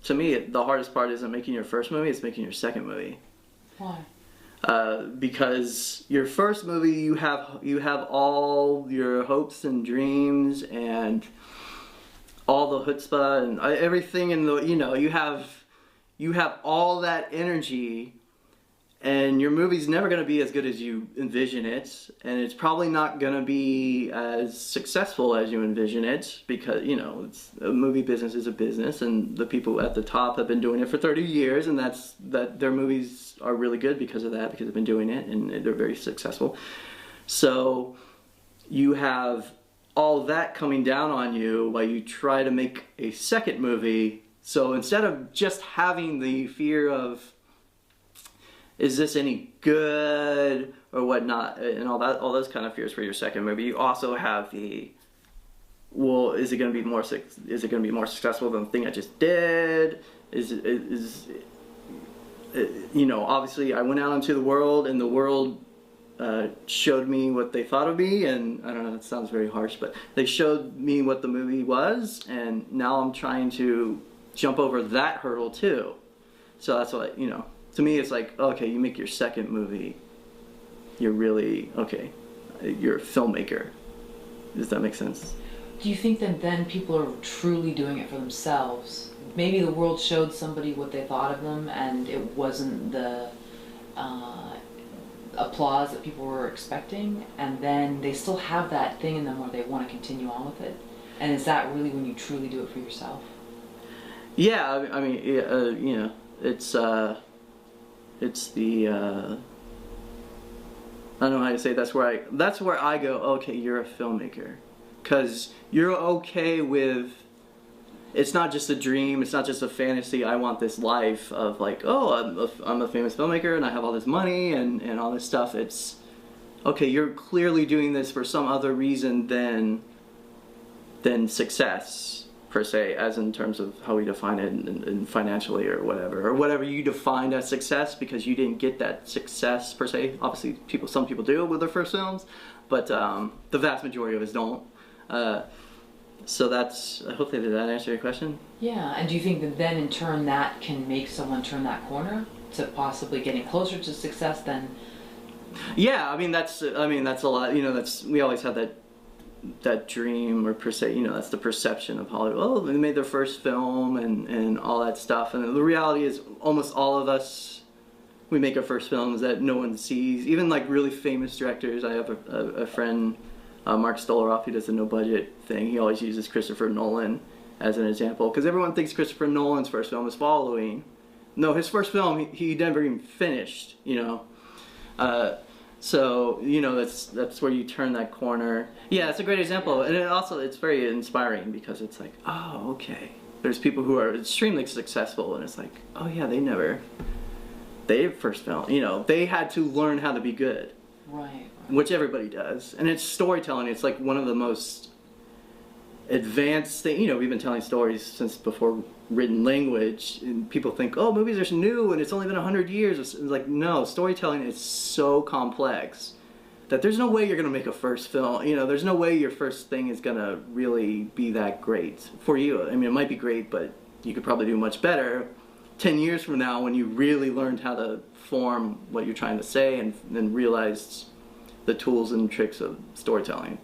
to me, the hardest part isn't making your first movie, it's making your second movie. Why? Because your first movie, you have all your hopes and dreams and all the chutzpah and everything in the, you have all that energy, and your movie's never going to be as good as you envision it, and it's probably not going to be as successful as you envision it, because it's a movie business is a business, and the people at the top have been doing it for 30 years, and that their movies are really good because of that, because they've been doing it and they're very successful. So you have all that coming down on you while you try to make a second movie. So instead of just having the fear of, is this any good or whatnot, and all those kind of fears for your second movie, you also have the, well, is it going to be more successful than the thing I just did? Obviously I went out into the world, and the world showed me what they thought of me, and I don't know, that sounds very harsh, but they showed me what the movie was, and now I'm trying to jump over that hurdle too. So that's what, to me it's like, okay, you make your second movie, you're really, okay, you're a filmmaker. Does that make sense? Do you think that then people are truly doing it for themselves? Maybe the world showed somebody what they thought of them, and it wasn't the applause that people were expecting, and then they still have that thing in them where they want to continue on with it. And is that really when you truly do it for yourself? Yeah, I mean, it's the, I don't know how to say it. That's where I go, okay, you're a filmmaker. Because you're okay with, it's not just a dream, it's not just a fantasy, I want this life of like, oh, I'm a famous filmmaker and I have all this money and all this stuff. It's, okay, you're clearly doing this for some other reason than success, per se, as in terms of how we define it and financially or whatever you defined as success, because you didn't get that success, per se. Obviously, some people do with their first films, but the vast majority of us don't. So that's, hopefully did that answer your question? Yeah, and do you think that then in turn that can make someone turn that corner to possibly getting closer to success than? Yeah, I mean that's a lot, we always have that dream, or per se, that's the perception of Hollywood. Oh, they made their first film and all that stuff, and the reality is almost all of us, we make our first films that no one sees, even like really famous directors. I have a friend, Mark Stolaroff, who does the no budget thing. He always uses Christopher Nolan as an example, because everyone thinks Christopher Nolan's first film is Following. No, his first film he never even finished, so that's where you turn that corner. Yeah, it's a great example, and it's very inspiring, because it's like, oh, okay, there's people who are extremely successful, and it's like, oh yeah, they first film, they had to learn how to be good. Right. Which everybody does, and it's storytelling. It's like one of the most advanced thing. We've been telling stories since before written language, and people think, oh, movies are new and it's only been 100 years. It's like, no, storytelling is so complex that there's no way you're gonna make a first film. There's no way your first thing is gonna really be that great for you. I mean, it might be great, but you could probably do much better 10 years from now, when you really learned how to form what you're trying to say and then realized the tools and tricks of storytelling.